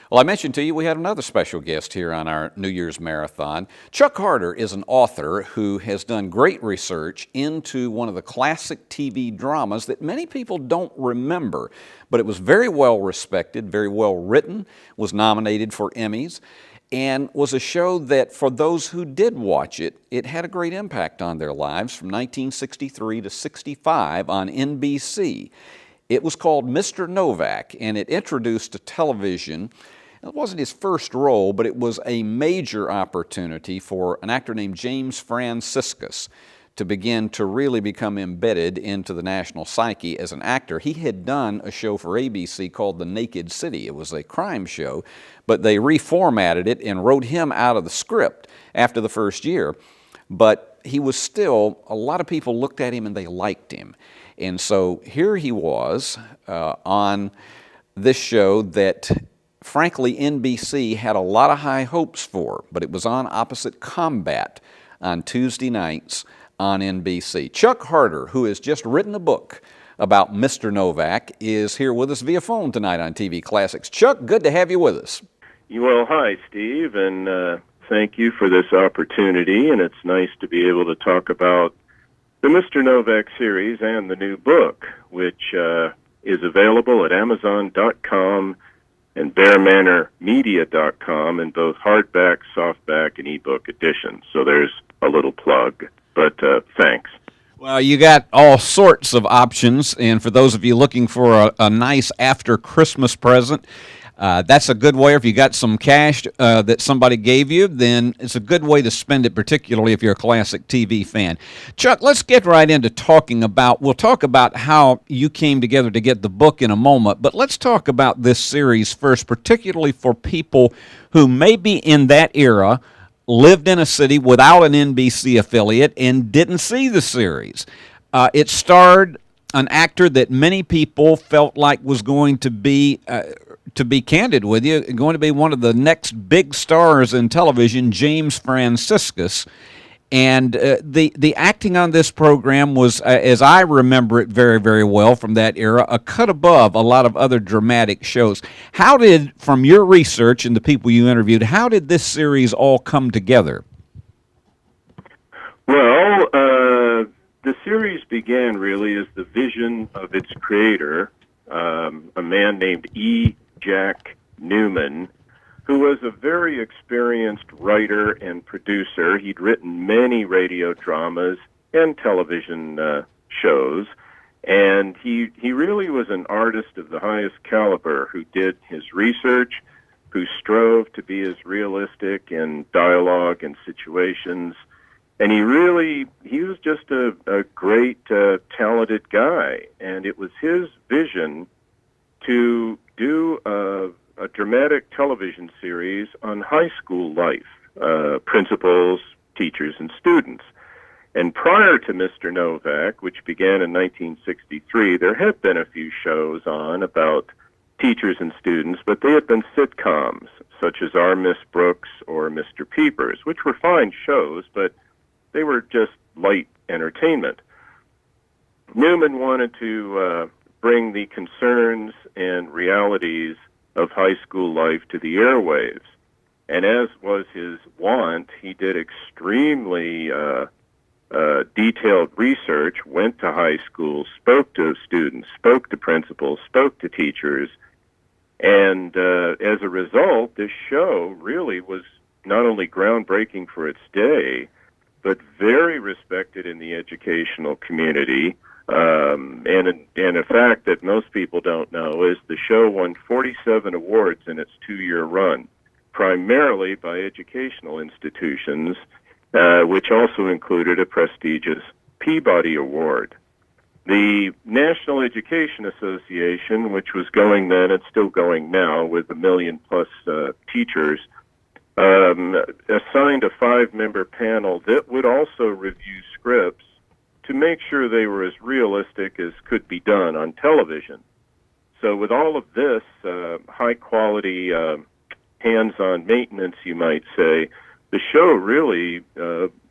Well, I mentioned to you we had another special guest here on our New Year's Marathon. Chuck Harter is an author who has done great research into one of the classic TV dramas that many people don't remember, but it was very well respected, very well written, was nominated for Emmys, and was a show that for those who did watch it, it had a great impact on their lives from 1963 to 65 on NBC. It was called Mr. Novak, and it introduced to television. It wasn't his first role, but it was a major opportunity for an actor named James Franciscus to begin to really become embedded into the national psyche as an actor. He had done a show for ABC called The Naked City. It was a crime show, but they reformatted it and wrote him out of the script after the first year. But he was still, a lot of people looked at him and they liked him. And so here he was on this show that, frankly, NBC had a lot of high hopes for, but it was on opposite Combat on Tuesday nights on NBC. Chuck Harter, who has just written a book about Mr. Novak, is here with us via phone tonight on TV Classics. Chuck, good to have you with us. Well, hi, Steve, and thank you for this opportunity, and it's nice to be able to talk about the Mr. Novak series and the new book, which is available at Amazon.com and BearManorMedia.com in both hardback, softback, and ebook editions. So there's a little plug, but thanks. Well, you got all sorts of options, and for those of you looking for a nice after-Christmas present, that's a good way. If you got some cash that somebody gave you, then it's a good way to spend it, particularly if you're a classic TV fan. Chuck, let's get right into talking about, we'll talk about how you came together to get the book in a moment, but let's talk about this series first, particularly for people who maybe in that era lived in a city without an NBC affiliate and didn't see the series. It starred an actor that many people felt like was going to be candid with you, going to be one of the next big stars in television, James Franciscus. And the acting on this program was, as I remember it very, very well from that era, a cut above a lot of other dramatic shows. How did, from your research and the people you interviewed, how did this series all come together? Well, the series began really as the vision of its creator, a man named Jack Newman, who was a very experienced writer and producer. He'd written many radio dramas and television shows, and he really was an artist of the highest caliber who did his research, who strove to be as realistic in dialogue and situations, and he was just a great, talented guy, and it was his vision to do a dramatic television series on high school life, principals, teachers, and students. And prior to Mr. Novak, which began in 1963, there had been a few shows on about teachers and students, but they had been sitcoms, such as Our Miss Brooks or Mr. Peepers, which were fine shows, but they were just light entertainment. Newman wanted to bring the concerns and realities of high school life to the airwaves. And as was his wont, he did extremely detailed research, went to high schools, spoke to students, spoke to principals, spoke to teachers. And as a result, this show really was not only groundbreaking for its day, but very respected in the educational community. And a fact that most people don't know is the show won 47 awards in its 2-year run, primarily by educational institutions, which also included a prestigious Peabody Award. The National Education Association, which was going then and still going now with 1 million plus teachers, assigned a 5-member panel that would also review scripts to make sure they were as realistic as could be done on television. So with all of this high-quality, hands-on maintenance, you might say, the show really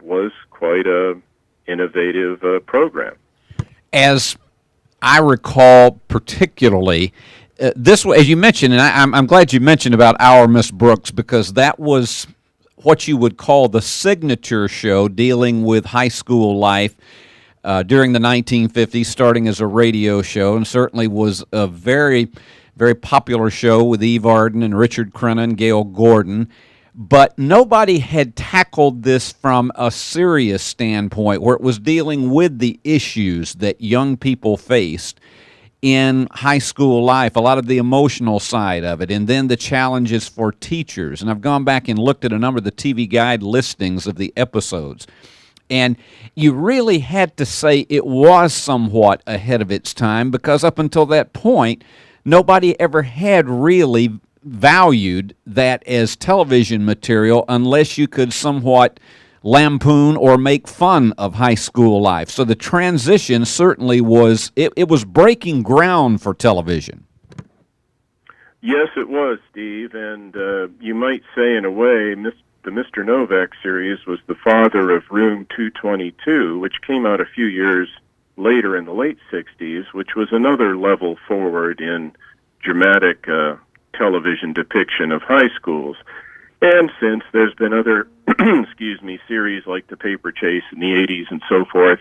was quite an innovative program. As I recall particularly, this, as you mentioned, and I'm glad you mentioned about Our Miss Brooks, because that was what you would call the signature show dealing with high school life during the 1950s, starting as a radio show, and certainly was a very, very popular show with Eve Arden and Richard Crenna and Gail Gordon. But nobody had tackled this from a serious standpoint, where it was dealing with the issues that young people faced in high school life, a lot of the emotional side of it, and then the challenges for teachers. And I've gone back and looked at a number of the TV Guide listings of the episodes. And you really had to say it was somewhat ahead of its time, because up until that point, nobody ever had really valued that as television material unless you could somewhat lampoon or make fun of high school life. So the transition certainly was, it was breaking ground for television. Yes, it was, Steve, and you might say in a way the Mr. Novak series was the father of Room 222, which came out a few years later in the late 60s, which was another level forward in dramatic television depiction of high schools. And since there's been other, series like The Paper Chase in the 80s and so forth,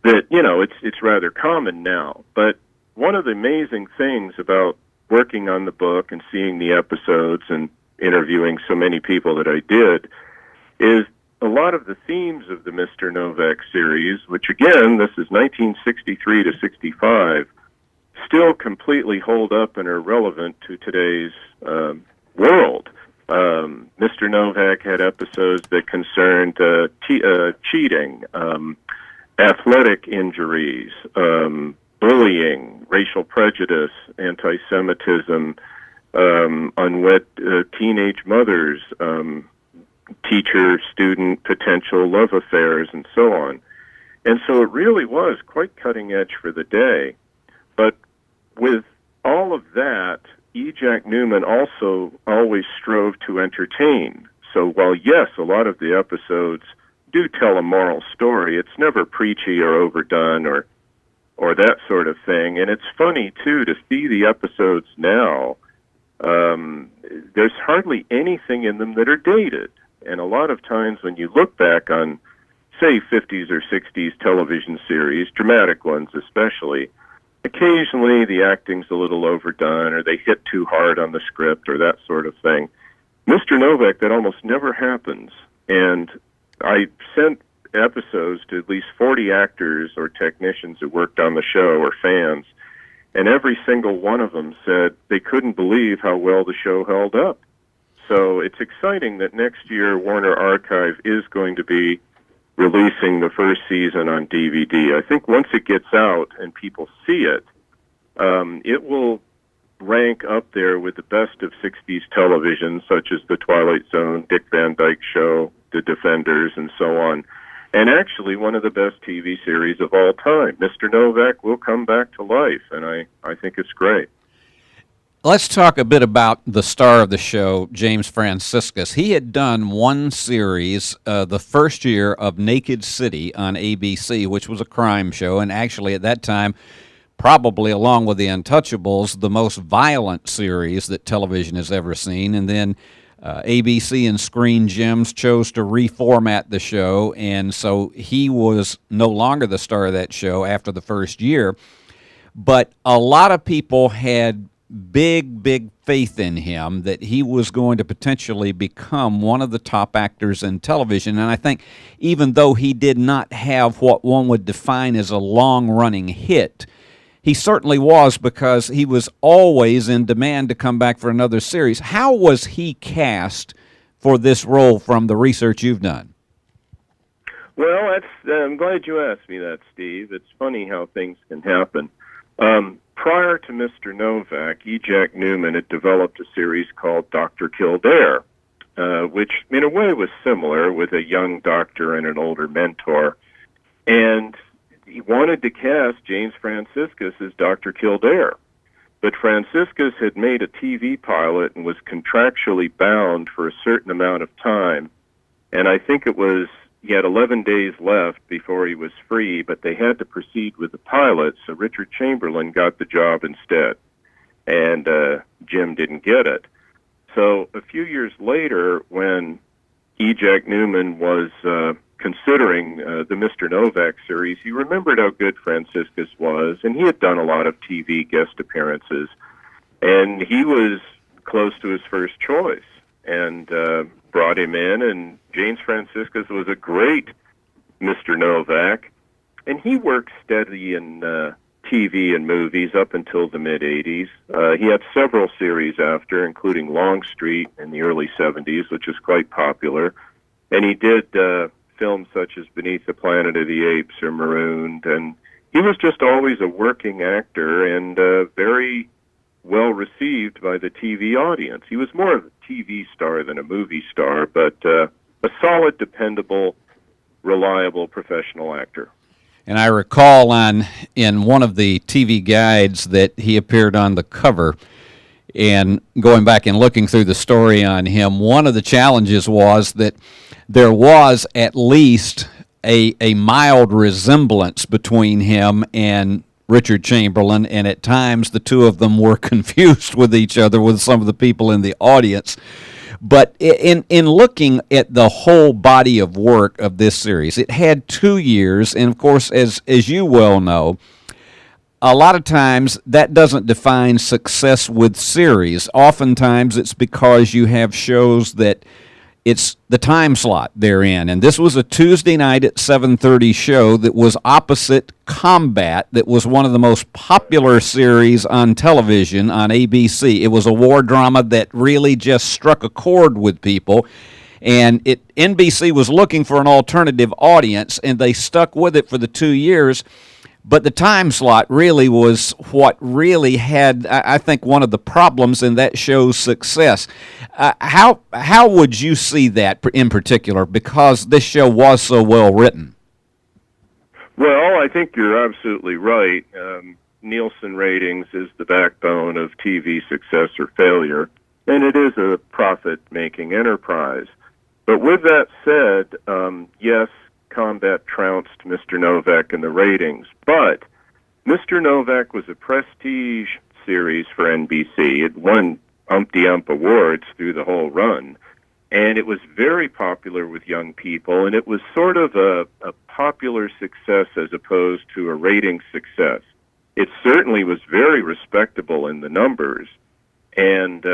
that, it's rather common now. But one of the amazing things about working on the book and seeing the episodes and interviewing so many people that I did is a lot of the themes of the Mr. Novak series, which again, this is 1963 to 65, still completely hold up and are relevant to today's world. Mr. Novak had episodes that concerned cheating, athletic injuries, bullying, racial prejudice, anti-Semitism, unwed teenage mothers, teacher-student potential love affairs, and so on. And so it really was quite cutting edge for the day. But with all of that, E. Jack Newman also always strove to entertain. So while, yes, a lot of the episodes do tell a moral story, it's never preachy or overdone or that sort of thing. And it's funny, too, to see the episodes now. There's hardly anything in them that are dated. And a lot of times when you look back on, say, 50s or 60s television series, dramatic ones especially, occasionally the acting's a little overdone or they hit too hard on the script or that sort of thing. Mr. Novak, that almost never happens. And I sent episodes to at least 40 actors or technicians who worked on the show or fans, and every single one of them said they couldn't believe how well the show held up. So it's exciting that next year Warner Archive is going to be releasing the first season on DVD. I think once it gets out and people see it, it will rank up there with the best of 60s television, such as The Twilight Zone, Dick Van Dyke Show, The Defenders, and so on. And actually one of the best TV series of all time. Mr. Novak will come back to life, and I think it's great. Let's talk a bit about the star of the show, James Franciscus. He had done one series the first year of Naked City on ABC, which was a crime show, and actually at that time, probably along with The Untouchables, the most violent series that television has ever seen. And then ABC and Screen Gems chose to reformat the show, and so he was no longer the star of that show after the first year. But a lot of people had big faith in him that he was going to potentially become one of the top actors in television. And I think even though he did not have what one would define as a long-running hit, he certainly was, because he was always in demand to come back for another series. How was he cast for this role from the research you've done? Well, I'm glad you asked me that, Steve. It's funny how things can happen. Prior to Mr. Novak, E. Jack Newman had developed a series called Dr. Kildare, which in a way was similar, with a young doctor and an older mentor. And he wanted to cast James Franciscus as Dr. Kildare. But Franciscus had made a TV pilot and was contractually bound for a certain amount of time. And I think he had 11 days left before he was free, but they had to proceed with the pilot, so Richard Chamberlain got the job instead. and Jim didn't get it. So a few years later, when E. Jack Newman was considering the Mr. Novak series, he remembered how good Franciscus was, and he had done a lot of TV guest appearances, and he was close to his first choice, and brought him in, and James Franciscus was a great Mr. Novak, and he worked steady in TV and movies up until the mid-'80s. He had several series after, including Longstreet in the early '70s, which is quite popular, and he did films such as Beneath the Planet of the Apes or Marooned, and he was just always a working actor and very well received by the TV audience. He was more of a TV star than a movie star, but a solid, dependable, reliable professional actor. And I recall in one of the TV guides that he appeared on the cover, and going back and looking through the story on him, one of the challenges was that there was at least a mild resemblance between him and Richard Chamberlain, and at times the two of them were confused with each other with some of the people in the audience. But in looking at the whole body of work of this series, it had 2 years, and of course, as you well know, a lot of times that doesn't define success with series. Oftentimes it's because you have shows that it's the time slot they're in. And this was a Tuesday night at 7:30 show that was opposite Combat, that was one of the most popular series on television on ABC. It was a war drama that really just struck a chord with people. And NBC was looking for an alternative audience, and they stuck with it for the 2 years. But the time slot really was what really had, I think, one of the problems in that show's success. How would you see that in particular, because this show was so well written? Well, I think you're absolutely right. Nielsen ratings is the backbone of TV success or failure, and it is a profit-making enterprise. But with that said, yes, Combat trounced Mr. Novak in the ratings, but Mr. Novak was a prestige series for NBC. It won umpty-ump awards through the whole run, and it was very popular with young people, and it was sort of a popular success as opposed to a rating success. It certainly was very respectable in the numbers, and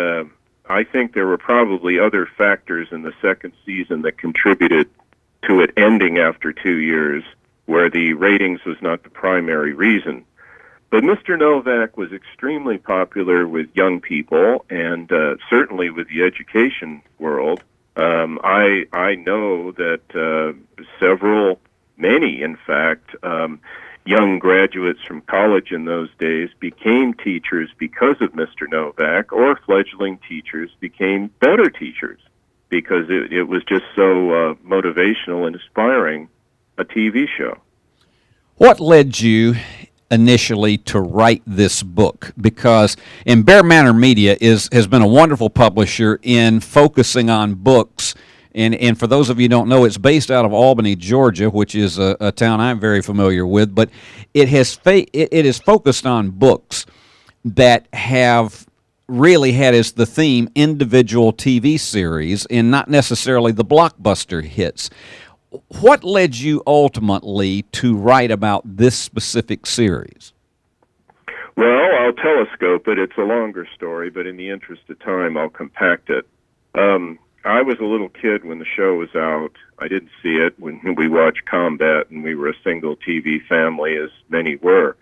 I think there were probably other factors in the second season that contributed to it ending after 2 years, where the ratings was not the primary reason. But Mr. Novak was extremely popular with young people, and certainly with the education world. I know that many, in fact, young graduates from college in those days became teachers because of Mr. Novak, or fledgling teachers became better teachers, because it was just so motivational and inspiring, a TV show. What led you initially to write this book? Because Bear Manor Media has been a wonderful publisher in focusing on books. And for those of you who don't know, it's based out of Albany, Georgia, which is a town I'm very familiar with. But it is focused on books that have really had as the theme individual TV series and not necessarily the blockbuster hits. What led you ultimately to write about this specific series? Well, I'll telescope it. It's a longer story, but in the interest of time, I'll compact it. I was a little kid when the show was out. I didn't see it when we watched Combat, and we were a single TV family, as many were.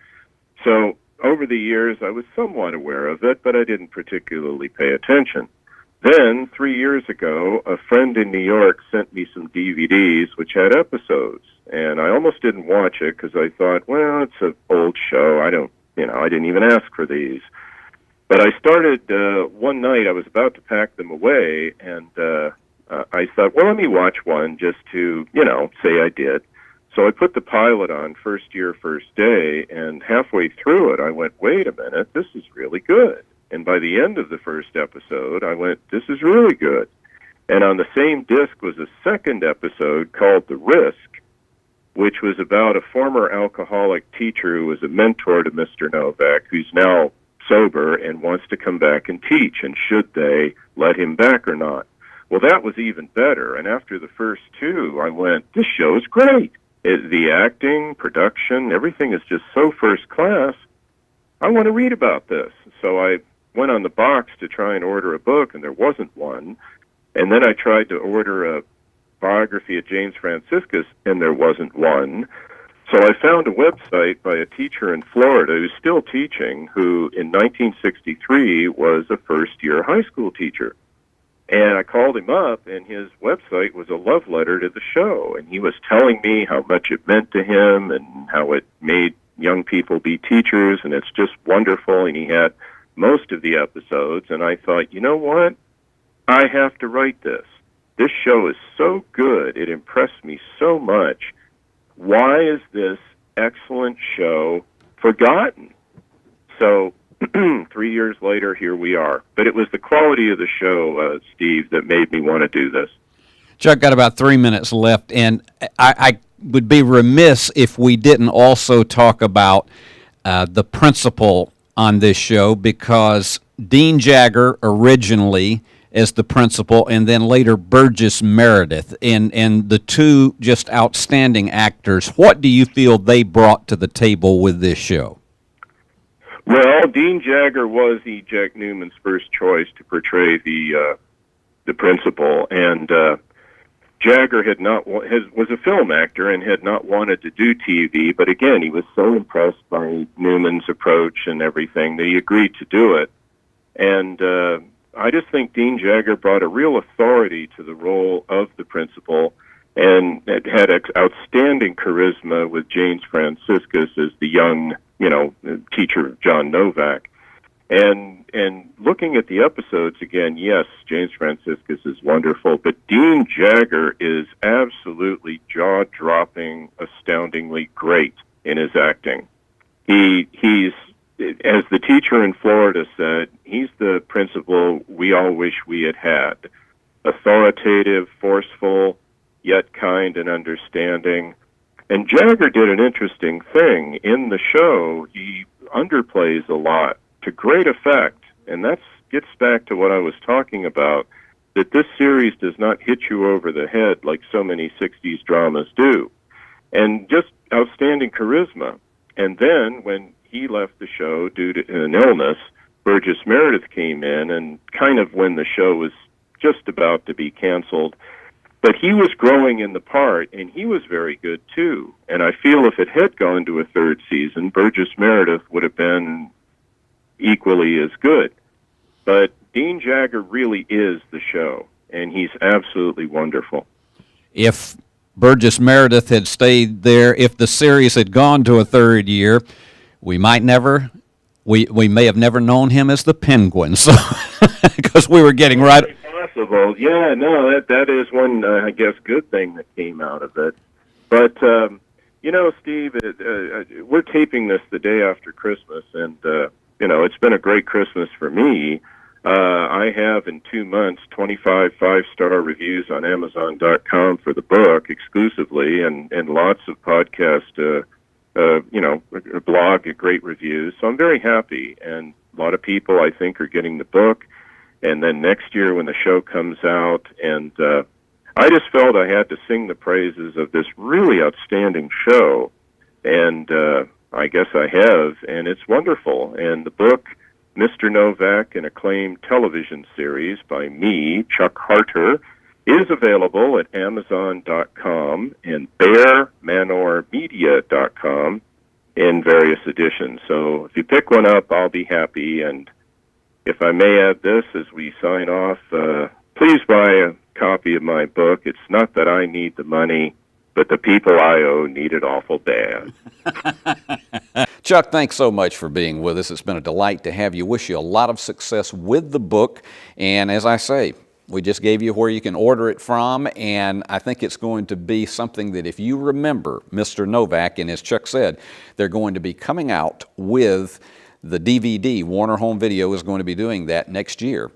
So over the years, I was somewhat aware of it, but I didn't particularly pay attention. Then, 3 years ago, a friend in New York sent me some DVDs which had episodes, and I almost didn't watch it because I thought, well, it's an old show. I didn't even ask for these. But I started, one night, I was about to pack them away, and I thought, well, let me watch one just to, say I did. So I put the pilot on, first year, first day, and halfway through it, I went, wait a minute, this is really good. And by the end of the first episode, I went, this is really good. And on the same disc was a second episode called The Risk, which was about a former alcoholic teacher who was a mentor to Mr. Novak, who's now sober and wants to come back and teach, and should they let him back or not? Well, that was even better. And after the first two, I went, this show is great. The acting, production, everything is just so first class. I want to read about this. So I went on the box to try and order a book, and there wasn't one. And then I tried to order a biography of James Franciscus, and there wasn't one. So I found a website by a teacher in Florida who's still teaching, who in 1963 was a first-year high school teacher. And I called him up, and his website was a love letter to the show. And he was telling me how much it meant to him and how it made young people be teachers, and it's just wonderful. And he had most of the episodes, and I thought, you know what? I have to write this. This show is so good. It impressed me so much. Why is this excellent show forgotten? So 3 years later, here we are. But it was the quality of the show, Steve, that made me want to do this. Chuck, got about 3 minutes left, and I would be remiss if we didn't also talk about the principal on this show, because Dean Jagger originally as the principal, and then later Burgess Meredith, and the two just outstanding actors. What do you feel they brought to the table with this show? Well, Dean Jagger was E. Jack Newman's first choice to portray the principal, and Jagger was a film actor and had not wanted to do TV, but again, he was so impressed by Newman's approach and everything that he agreed to do it. And I just think Dean Jagger brought a real authority to the role of the principal, and it had outstanding charisma with James Franciscus as the young, teacher of John Novak. And looking at the episodes again, yes, James Franciscus is wonderful, but Dean Jagger is absolutely jaw-dropping, astoundingly great in his acting. He's, as the teacher in Florida said, he's the principal we all wish we had had. Authoritative, forceful, yet kind and understanding. And Jagger did an interesting thing. In the show, he underplays a lot to great effect, and that gets back to what I was talking about, that this series does not hit you over the head like so many 60s dramas do. And just outstanding charisma. And then, when he left the show due to an illness, Burgess Meredith came in, and kind of when the show was just about to be canceled. But he was growing in the part, and he was very good, too. And I feel if it had gone to a third season, Burgess Meredith would have been equally as good. But Dean Jagger really is the show, and he's absolutely wonderful. If Burgess Meredith had stayed there, if the series had gone to a third year, we may have never known him as the Penguin, so because we were getting right. Possible, yeah, no, that is one, I guess, good thing that came out of it. But Steve, we're taping this the day after Christmas, and it's been a great Christmas for me. I have in 2 months 25 5-star reviews on Amazon.com for the book exclusively, and lots of podcast, blog great reviews. So I'm very happy, and a lot of people I think are getting the book. And then next year when the show comes out, and I just felt I had to sing the praises of this really outstanding show, and I guess I have, and it's wonderful. And the book, Mr. Novak, an acclaimed television series by me, Chuck Harter, is available at Amazon.com and BearManorMedia.com in various editions. So if you pick one up, I'll be happy. And if I may add this as we sign off, please buy a copy of my book. It's not that I need the money, but the people I owe need it awful bad. Chuck, thanks so much for being with us. It's been a delight to have you. Wish you a lot of success with the book. And as I say, we just gave you where you can order it from, and I think it's going to be something that if you remember Mr. Novak, and as Chuck said, they're going to be coming out with the DVD. Warner Home Video is going to be doing that next year.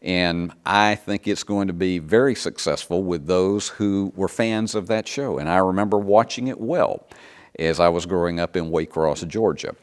And I think it's going to be very successful with those who were fans of that show. And I remember watching it well as I was growing up in Waycross, Georgia.